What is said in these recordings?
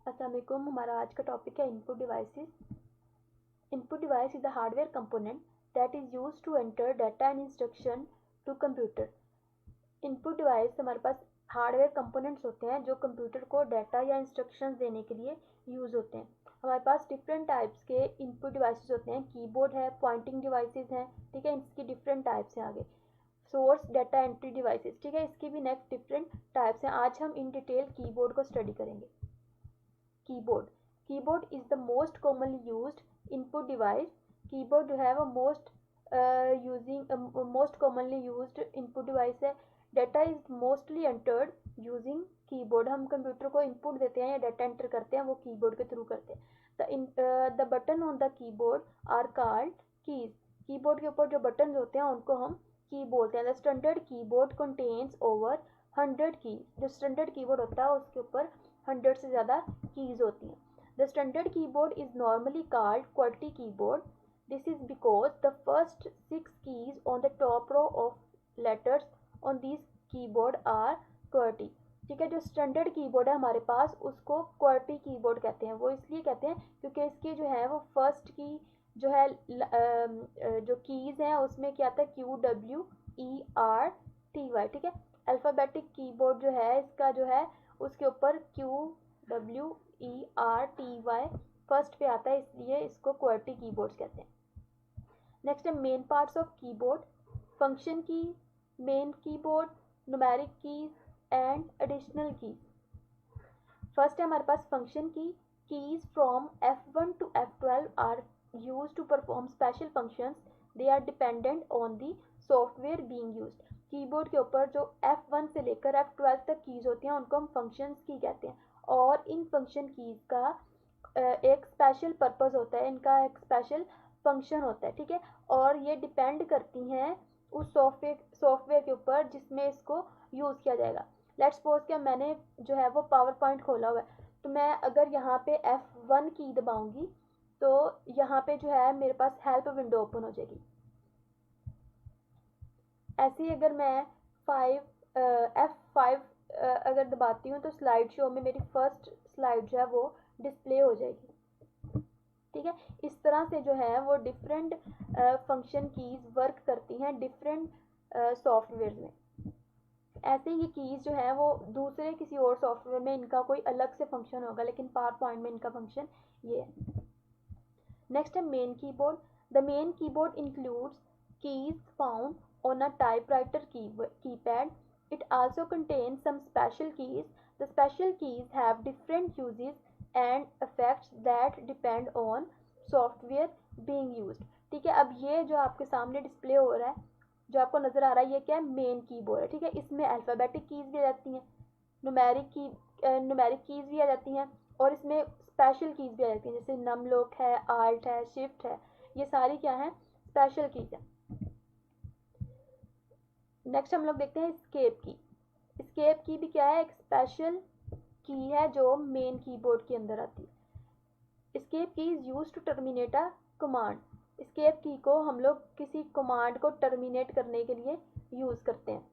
अस्सलाम वालेकुम। हमारा आज का टॉपिक है input devices. Input device is the hardware component that is used to enter data and instruction to computer. Input device हमारे पास हार्डवेयर कंपोनेंट्स होते हैं जो कंप्यूटर को डाटा या इंस्ट्रक्शंस देने के लिए यूज़ होते हैं। हमारे पास डिफरेंट टाइप्स के इनपुट डिवाइसेस होते हैं। कीबोर्ड है, पॉइंटिंग डिवाइसेस हैं, ठीक है, इसकी डिफरेंट टाइप्स हैं। आगे सोर्स डाटा एंट्री डिवाइसेस, ठीक है, इसकी भी नेक्स्ट डिफरेंट टाइप्स हैं। आज हम इन डिटेल कीबोर्ड को स्टडी करेंगे। Keyboard is the most commonly used input device. Keyboard जो है वो most commonly used input device है। Data is mostly entered using keyboard. हम कंप्यूटर को इनपुट देते हैं या डाटा एंटर करते हैं वो कीबोर्ड के थ्रू करते हैं। The button on the keyboard are called keys. Keyboard के ऊपर जो बटन होते हैं उनको हम की बोलते हैं। The standard keyboard contains over 100 keys. जो स्टैंडर्ड कीबोर्ड होता है उसके ऊपर 100 से ज़्यादा कीज होती हैं। The standard keyboard is normally called QWERTY keyboard. This is because the first 6 keys on the top row of letters on these keyboard are QWERTY। ठीक है, जो स्टैंडर्ड कीबोर्ड है हमारे पास उसको QWERTY कीबोर्ड कहते हैं। वो इसलिए कहते हैं क्योंकि इसकी जो है वो फर्स्ट की जो है जो कीज़ हैं उसमें क्या आता है QWERTY। ठीक है, अल्फ़ाबेटिक कीबोर्ड जो है इसका जो है उसके ऊपर QWERTY फर्स्ट पे आता है, इसलिए इसको QWERTY कीबोर्ड्स कहते हैं। नेक्स्ट है main parts of keyboard. Function key, main keyboard, numeric keys and additional keys. First है हमारे पास function key. Keys from F1 to F12 are use to perform special functions. They are dependent on the software being used. Keyboard के ऊपर जो F1 से लेकर F12 तक keys होती हैं उनको हम फंक्शंस की कहते हैं। और इन फंक्शन कीज का एक स्पेशल पर्पस होता है, इनका एक स्पेशल फंक्शन होता है। ठीक है, और ये डिपेंड करती हैं उस सॉफ्टवेयर के ऊपर जिसमें इसको यूज़ किया जाएगा। लेट्स सपोज कि मैंने जो है वो पावर पॉइंट खोला हुआ है, तो मैं अगर यहाँ पे F1 की दबाऊंगी तो यहाँ पे जो है मेरे पास हेल्प विंडो ओपन हो जाएगी। ऐसे ही अगर मैं F5 अगर दबाती हूँ तो स्लाइड शो में मेरी फर्स्ट स्लाइड जो है वो डिस्प्ले हो जाएगी। ठीक है, इस तरह से जो है वो डिफरेंट फंक्शन कीज वर्क करती हैं डिफरेंट सॉफ्टवेयर में। ऐसे ही कीज जो है वो दूसरे किसी और सॉफ्टवेयर में इनका कोई अलग से फंक्शन होगा, लेकिन पावर पॉइंट में इनका फंक्शन ये है। नेक्स्ट है main keyboard. The main keyboard includes keys found on a typewriter keypad. It also contains some special keys. The special keys have different uses and effects that depend on software being used. ठीक है, अब ये जो आपके सामने display हो रहा है, जो आपको नज़र आ रहा है, ये क्या है, मेन कीबोर्ड है। ठीक है, इसमें अल्फ़ाबेटिक कीज़ भी आ जाती हैं, न्यूमेरिक कीज़ भी आ जाती हैं, और इसमें स्पेशल कीज़ भी आ जाती हैं, जैसे नम लॉक है, आल्ट है, शिफ्ट है, ये सारी क्या है, स्पेशल कीज़ है। नेक्स्ट हम लोग देखते हैं एस्केप की। एस्केप की भी क्या है, एक स्पेशल की है जो मेन कीबोर्ड के अंदर आती है। Escape key is use to terminate a command. Escape key को हम लोग किसी कमांड को टर्मिनेट करने के लिए यूज करते हैं।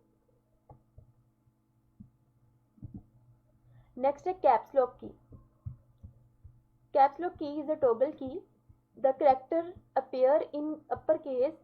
नेक्स्ट है कैप्स लॉक की। Caps lock key is a toggle की। The character appear in upper case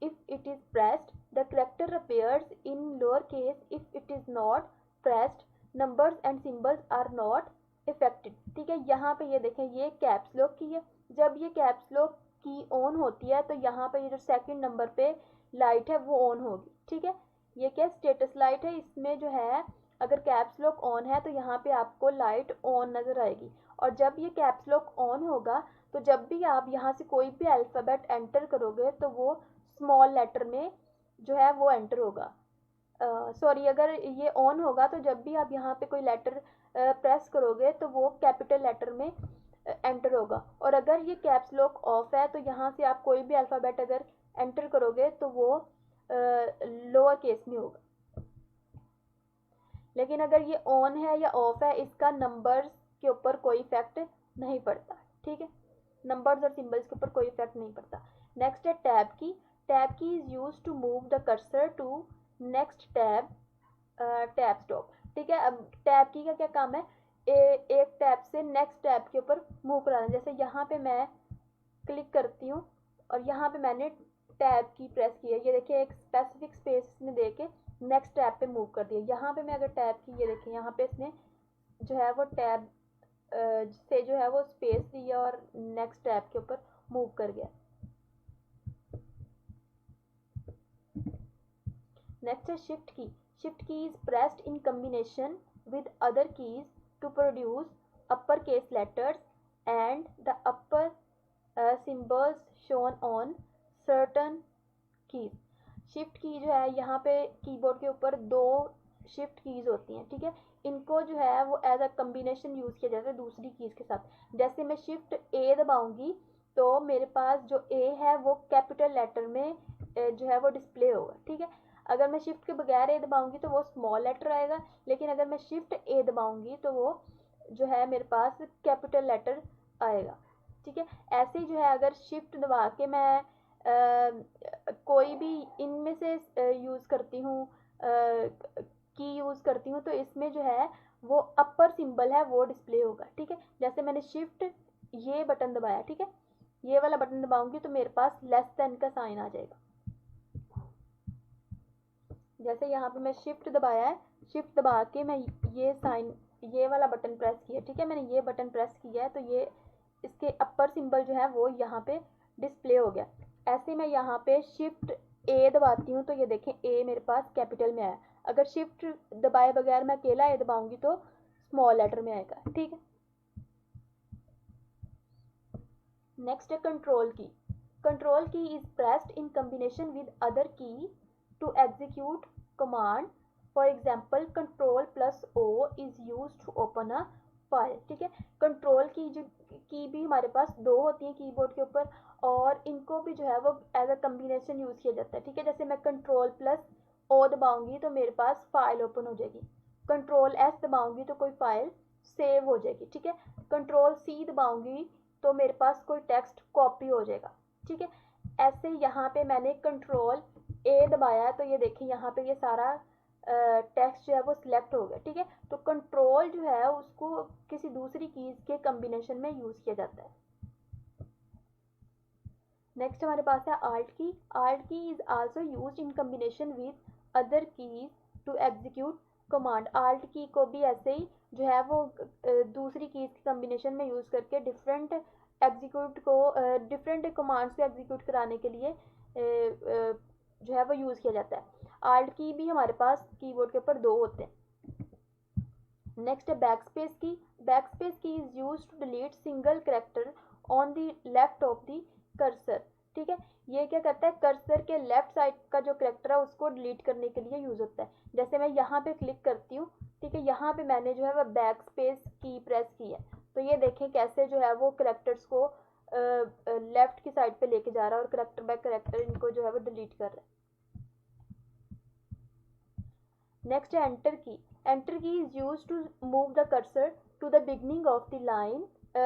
if it is pressed. The character appears in lower case if it is not pressed. Numbers and symbols are not affected. ठीक है, यहाँ पे ये देखें, ये caps lock की है। जब ये कैप्स लॉक की ऑन होती है तो यहाँ पे ये जो सेकंड नंबर पे लाइट है वो ऑन होगी। ठीक है, ये क्या स्टेटस लाइट है, इसमें जो है अगर कैप्स लॉक ऑन है तो यहाँ पे आपको लाइट ऑन नज़र आएगी। और जब ये कैप्स लॉक ऑन होगा तो जब भी आप यहाँ से कोई भी अल्फ़ाबेट एंटर करोगे तो वो स्मॉल लेटर में जो है वो एंटर होगा। सॉरी, अगर ये ऑन होगा तो जब भी आप यहाँ पे कोई लेटर प्रेस करोगे तो वो कैपिटल लेटर में एंटर होगा। और अगर ये कैप्स लॉक ऑफ है तो यहाँ से आप कोई भी अल्फ़ाबेट अगर एंटर करोगे तो वो लोअर केस में होगा। लेकिन अगर ये ऑन है या ऑफ है इसका नंबर्स के ऊपर कोई इफेक्ट नहीं पड़ता। ठीक है, नंबर्स और सिंबल्स के ऊपर कोई इफेक्ट नहीं पड़ता। नेक्स्ट है tab key. Tab key is use to move the cursor to next tab, tab stop. ठीक है, अब टैब की का क्या काम है, एक टैब से नेक्स्ट टैब के ऊपर मूव कराना। जैसे यहाँ पे मैं क्लिक करती हूँ और यहाँ पे मैंने टैब की प्रेस की है, ये देखिए एक स्पेसिफिक स्पेस इसने दे के नेक्स्ट टैब पे मूव कर दिया। यहाँ पे मैं अगर टैब की, ये देखिए यहाँ पे इसने जो है वो टैब से जो है वो स्पेस दी है और नेक्स्ट टैब के ऊपर मूव कर गया। नेक्स्ट है शिफ्ट की। शिफ्ट की is pressed in combination with other keys to produce uppercase letters and the upper symbols shown on certain keys. Shift की जो है यहाँ पे कीबोर्ड के ऊपर दो शिफ्ट कीज होती हैं, ठीक है। इनको जो है वो एज अ कम्बिनेशन यूज़ किया जाता है दूसरी कीज के साथ। जैसे मैं शिफ्ट ए दबाऊंगी तो मेरे पास जो ए है वो कैपिटल लेटर में जो है वो डिस्प्ले होगा, ठीक है। अगर मैं शिफ्ट के बगैर ए दबाऊंगी तो वो स्मॉल लेटर आएगा, लेकिन अगर मैं शिफ्ट ए दबाऊंगी तो वो जो है मेरे पास कैपिटल लेटर आएगा, ठीक है। ऐसे ही जो है अगर शिफ्ट दबा के मैं कोई भी इनमें से यूज़ करती हूँ, की यूज़ करती हूँ, तो इसमें जो है वो अपर सिंबल है वो डिस्प्ले होगा, ठीक है। जैसे मैंने शिफ्ट ये बटन दबाया, ठीक है, ये वाला बटन दबाऊंगी तो मेरे पास लेस देन का साइन आ जाएगा। जैसे यहाँ पे मैं शिफ्ट दबाया है, शिफ्ट दबा के मैं ये साइन, ये वाला बटन प्रेस किया, ठीक है, मैंने ये बटन प्रेस किया है तो ये इसके अपर सिंबल जो है वो यहाँ पे डिस्प्ले हो गया। ऐसे मैं यहाँ पे शिफ्ट ए दबाती हूँ तो ये देखें ए मेरे पास कैपिटल में आया। अगर शिफ्ट दबाए बगैर मैं अकेला ए दबाऊंगी तो स्मॉल लेटर में आएगा, ठीक है। नेक्स्ट है control key. Control key is pressed in combination with other key to execute command. For example control plus O is use to open a file, ठीक है। कंट्रोल की भी हमारे पास दो होती हैं कीबोर्ड के ऊपर और इनको भी जो है वो एज अ कम्बिनेशन यूज किया जाता है, ठीक है। जैसे मैं कंट्रोल प्लस ओ दबाऊंगी तो मेरे पास फाइल ओपन हो जाएगी, कंट्रोल एस दबाऊंगी तो कोई फाइल सेव हो जाएगी, ठीक है। कंट्रोल सी दबाऊंगी तो मेरे पास कोई टेक्स्ट कॉपी हो जाएगा, ठीक है। ऐसे यहाँ पे मैंने कंट्रोल ए दबाया तो ये देखिए यहाँ पे ये सारा टेक्स्ट जो है वो सिलेक्ट हो गया, ठीक है। तो कंट्रोल जो है उसको किसी दूसरी कीज के कॉम्बिनेशन में यूज किया जाता है। नेक्स्ट हमारे पास है alt key. Alt key is also use in combination with other keys to execute command. Alt key को भी ऐसे ही जो है वो दूसरी कीज के कॉम्बिनेशन में यूज करके डिफरेंट एग्जीक्यूट को डिफरेंट कमांड्स को एग्जीक्यूट कराने के लिए जो है वो यूज किया जाता है। आल्ट की भी हमारे पास कीबोर्ड के ऊपर दो होते हैं। नेक्स्ट है backspace key. Backspace key is use to delete single character on the left of the cursor, ठीक है। ये क्या करता है, कर्सर के लेफ्ट साइड का जो कैरेक्टर है उसको डिलीट करने के लिए यूज होता है। जैसे मैं यहाँ पे क्लिक करती हूँ, ठीक है, यहाँ पे मैंने जो है वह बैक स्पेस की प्रेस की है तो ये देखें कैसे जो है वो कैरेक्टर्स को लेफ्ट की साइड पे लेके जा रहा है और कैरेक्टर बाय कैरेक्टर इनको जो है वो डिलीट कर रहा है। नेक्स्ट है enter key. Enter key is use to move the cursor to the beginning of the line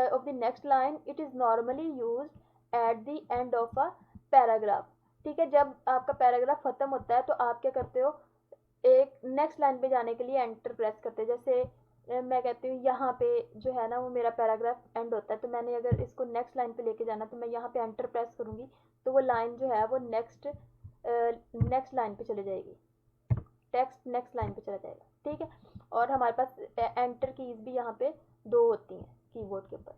of the next line. It is normally use at the end of a paragraph, ठीक है। जब आपका paragraph खत्म होता है तो आप क्या करते हो, एक नेक्स्ट लाइन पे जाने के लिए एंटर प्रेस करते हैं। जैसे मैं कहती हूँ यहाँ पे जो है ना वो मेरा पैराग्राफ एंड होता है तो मैंने अगर इसको नेक्स्ट लाइन पे लेके जाना तो मैं यहाँ पे एंटर प्रेस करूँगी तो वो लाइन जो है वो नेक्स्ट लाइन पे चले जाएगी, टेक्स्ट नेक्स्ट लाइन पे चला जाएगा, ठीक है। और हमारे पास एंटर कीज भी यहाँ पे दो होती हैं कीबोर्ड के ऊपर।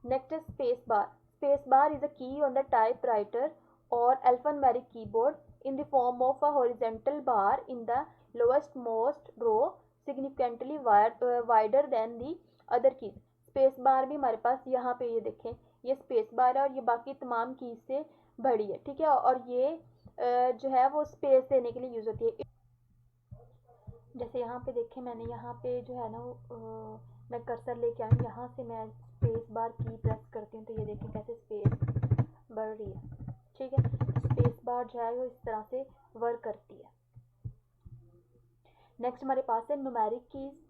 नेक्स्ट है space bar. Space bar is a key on the typewriter or alphanumeric keyboard in the form of a horizontal bar in the lowest most row, significantly wider than the other keys. Space bar भी हमारे पास यहाँ पे ये देखें ये space bar है और ये बाकी तमाम कीज से बड़ी है, ठीक है। और ये जो है वो स्पेस देने के लिए यूज होती है। जैसे यहाँ पे देखें मैंने यहाँ पे जो है ना मैं कर्सर लेके आई, यहाँ से मैं स्पेस बार की प्रेस करती हूँ तो ये देखें कैसे स्पेस बढ़ रही है, ठीक है। स्पेस बार जो है वो इस तरह से वर्क करती है। नेक्स्ट हमारे पास है numeric keys.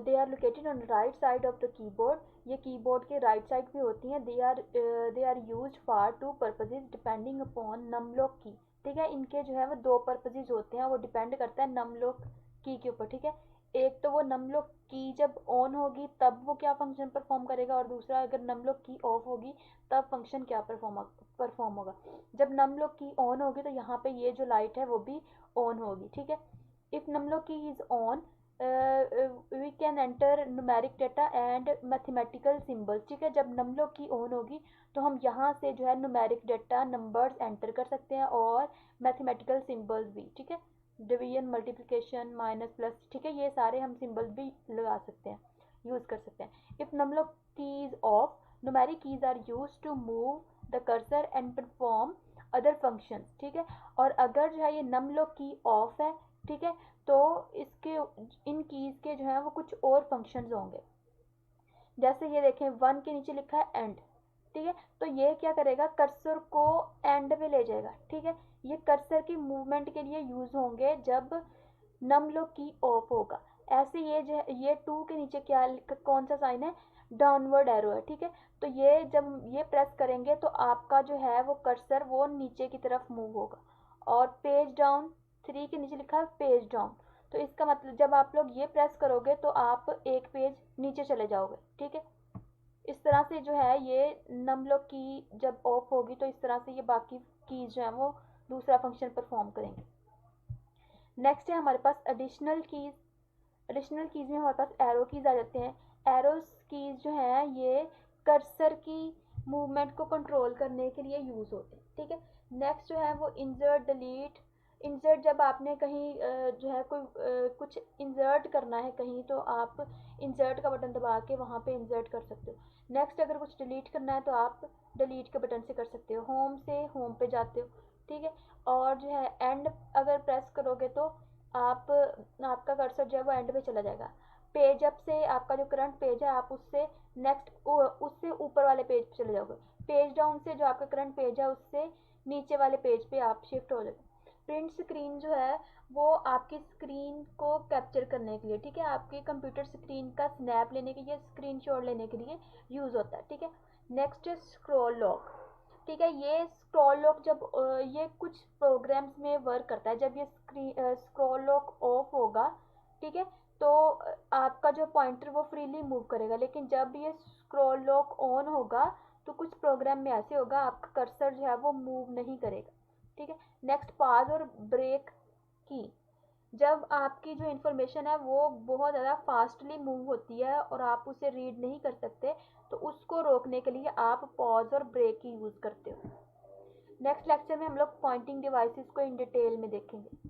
They are located on right side of the keyboard. ये कीबोर्ड के राइट साइड पे होती हैं। They are used for two purposes depending upon num lock key, ठीक है। इनके जो है वो दो पर्पसेस होते हैं, वो डिपेंड करता है नमलॉक की के ऊपर, ठीक है। एक तो वो नम लॉक की जब ऑन होगी तब वो क्या फंक्शन परफॉर्म करेगा, और दूसरा अगर नम लॉक की ऑफ होगी तब फंक्शन क्या परफॉर्म होगा। जब नम लॉक की ऑन होगी तो यहाँ पे ये जो लाइट है वो भी ऑन होगी, ठीक है। If num lock key is on we can enter numeric data and mathematical symbols, ठीक है। जब नम लॉक की ऑन होगी तो हम यहाँ से जो है न्यूमेरिक डेटा नंबर्स एंटर कर सकते हैं और मैथमेटिकल सिंबल्स भी, ठीक है। डिवीजन, मल्टीप्लिकेशन, माइनस, प्लस, ठीक है, ये सारे हम सिंबल्स भी लगा सकते हैं, यूज़ कर सकते हैं। If number of keys of numeric keys are use to move the cursor and perform other function, ठीक है। और अगर जो है ये नम लॉक की ऑफ है, ठीक है, तो इसके इन कीज के जो है वो कुछ और फंक्शंस होंगे। जैसे ये देखें 1 के नीचे लिखा है एंड, ठीक है, तो ये क्या करेगा, कर्सर को एंड पे ले जाएगा, ठीक है। ये कर्सर की मूवमेंट के लिए यूज होंगे जब नम लॉक की ऑफ होगा। ऐसे ये 2 के नीचे क्या कौन सा साइन है, डाउनवर्ड एरो है, ठीक है। तो ये जब ये प्रेस करेंगे तो आपका जो है वो कर्सर वो नीचे की तरफ मूव होगा। और पेज डाउन, 3 के नीचे लिखा है पेज डाउन, तो इसका मतलब जब आप लोग ये प्रेस करोगे तो आप एक पेज नीचे चले जाओगे, ठीक है। इस तरह से जो है ये नम लॉक की जब ऑफ होगी तो इस तरह से ये बाकी कीज जो है वो दूसरा फंक्शन परफॉर्म करेंगे। नेक्स्ट है हमारे पास एडिशनल कीज। एडिशनल कीज में हमारे पास एरो कीज आ जाते हैं। एरो कीज जो है ये कर्सर की मूवमेंट को कंट्रोल करने के लिए यूज होते हैं, ठीक है। नेक्स्ट जो है वो इंसर्ट, डिलीट। इंसर्ट जब आपने कहीं जो है कोई कुछ इंसर्ट करना है कहीं तो आप इंसर्ट का बटन दबा के वहाँ पे इंसर्ट कर सकते हो। नेक्स्ट अगर कुछ डिलीट करना है तो आप डिलीट के बटन से कर सकते हो, होम से होम पे जाते हो, ठीक है। और जो है एंड अगर प्रेस करोगे तो आप आपका कर्सर जो है वो एंड पे चला जाएगा। पेज अप से आपका जो करंट पेज है आप उससे नेक्स्ट उससे ऊपर वाले पेज पे चले जाओगे। पेज डाउन से जो आपका करंट पेज है उससे नीचे वाले पेज पे आप शिफ्ट हो जाओगे। प्रिंट स्क्रीन जो है वो आपकी स्क्रीन को कैप्चर करने के लिए, ठीक है, आपके कंप्यूटर स्क्रीन का स्नैप लेने के लिए, स्क्रीनशॉट लेने के लिए यूज होता है, ठीक है। नेक्स्ट है स्क्रॉल लॉक, ठीक है। ये स्क्रॉल लॉक जब ये कुछ प्रोग्राम्स में वर्क करता है, जब ये स्क्रॉल लॉक ऑफ होगा, ठीक है, तो आपका जो पॉइंटर वो फ्रीली मूव करेगा। लेकिन जब ये स्क्रॉल लॉक ऑन होगा तो कुछ प्रोग्राम में ऐसे होगा आपका कर्सर जो है वो मूव नहीं करेगा, ठीक है। नेक्स्ट पॉज और ब्रेक की। जब आपकी जो इन्फॉर्मेशन है वो बहुत ज़्यादा फास्टली मूव होती है और आप उसे रीड नहीं कर सकते तो उसको रोकने के लिए आप पॉज और ब्रेक की यूज़ करते हो। नेक्स्ट लेक्चर में हम लोग पॉइंटिंग डिवाइसेस को इन डिटेल में देखेंगे।